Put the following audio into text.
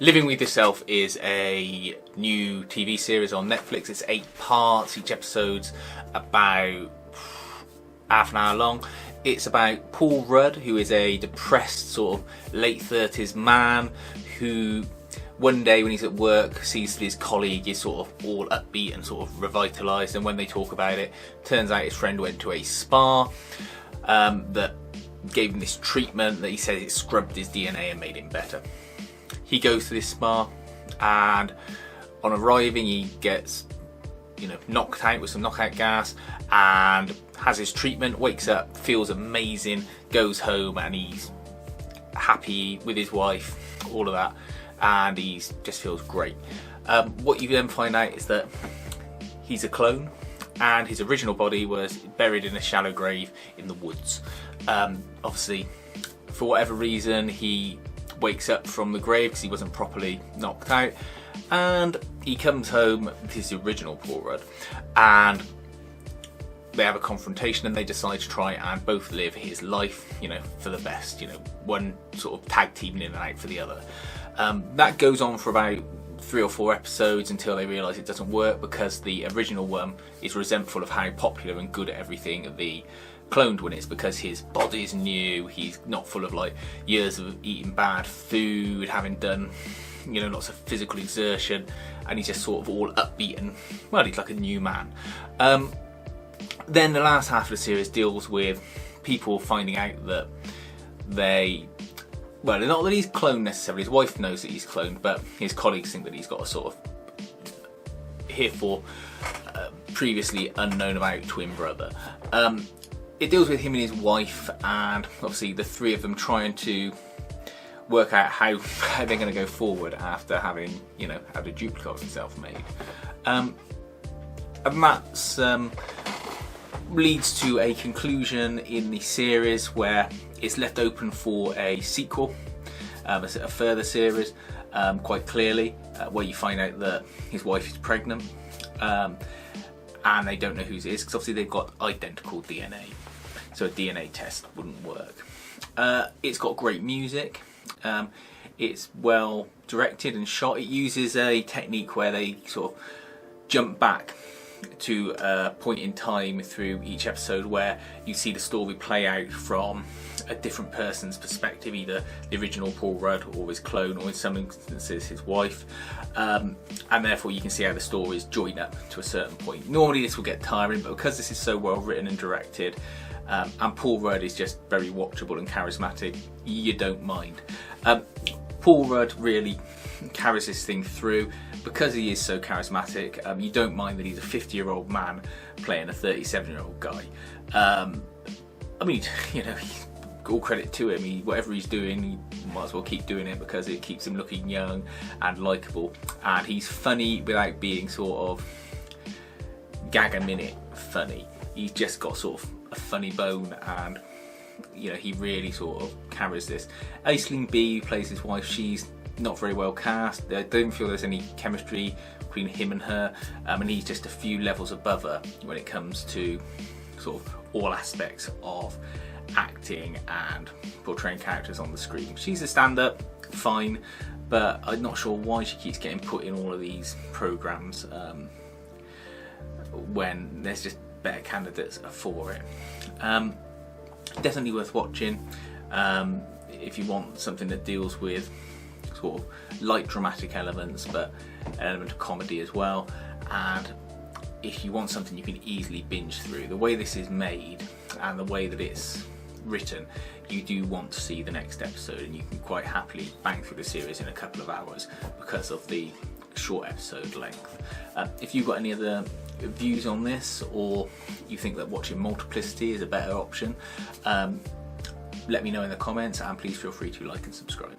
Living With Yourself is a new TV series on Netflix. It's 8 parts. Each episode's about half an hour long. It's about Paul Rudd, who is a depressed sort of late 30s man who one day when he's at work sees that his colleague is sort of all upbeat and sort of revitalised, and when they talk about it, turns out his friend went to a spa that gave him this treatment that he says it scrubbed his DNA and made him better. He goes to this spa, and on arriving he gets knocked out with some knockout gas and has his treatment, wakes up, feels amazing, goes home and he's happy with his wife, all of that, and he just feels great. What you then find out is that he's a clone, and his original body was buried in a shallow grave in the woods. Obviously, for whatever reason, he wakes up from the grave because he wasn't properly knocked out, and he comes home with his original Paul Rudd, and they have a confrontation and they decide to try and both live his life, for the best, one sort of tag teaming in and out for the other. That goes on for about 3 or 4 episodes until they realise it doesn't work, because the original one is resentful of how popular and good at everything the cloned one is, because his body's new, he's not full of years of eating bad food, having done lots of physical exertion, and he's just sort of all upbeat and, well, he's like a new man. Then the last half of the series deals with people finding out that not that he's cloned necessarily, his wife knows that he's cloned, but his colleagues think that he's got a sort of previously unknown about twin brother. It deals with him and his wife, and obviously the three of them trying to work out how they're going to go forward after having had a duplicate of himself made. And that leads to a conclusion in the series where it's left open for a sequel, a further series, quite clearly, where you find out that his wife is pregnant, and they don't know whose it is, because obviously they've got identical DNA, so a DNA test wouldn't work. It's got great music, it's well directed and shot. It uses a technique where they sort of jump back to a point in time through each episode where you see the story play out from a different person's perspective, either the original Paul Rudd or his clone, or in some instances his wife, and therefore you can see how the stories join up to a certain point. Normally this will get tiring, but because this is so well written and directed, and Paul Rudd is just very watchable and charismatic, you don't mind. Paul Rudd really carries this thing through because he is so charismatic. You don't mind that he's a 50-year-old man playing a 37-year-old guy. All credit to him. Whatever he's doing, he might as well keep doing it because it keeps him looking young and likeable. And he's funny without being sort of gag-a-minute funny. He's just got sort of a funny bone, and he really sort of carries this. Aisling Bea, who plays his wife, she's not very well cast. I don't feel there's any chemistry between him and her, and he's just a few levels above her when it comes to sort of all aspects of acting and portraying characters on the screen. She's a stand-up, fine, but I'm not sure why she keeps getting put in all of these programmes when there's just better candidates for it. Definitely worth watching if you want something that deals with sort of light dramatic elements but an element of comedy as well, and if you want something you can easily binge through. The way this is made and the way that it's written, you do want to see the next episode, and you can quite happily bang through the series in a couple of hours because of the short episode length. If you've got any other views on this, or you think that watching Multiplicity is a better option, let me know in the comments, and please feel free to like and subscribe.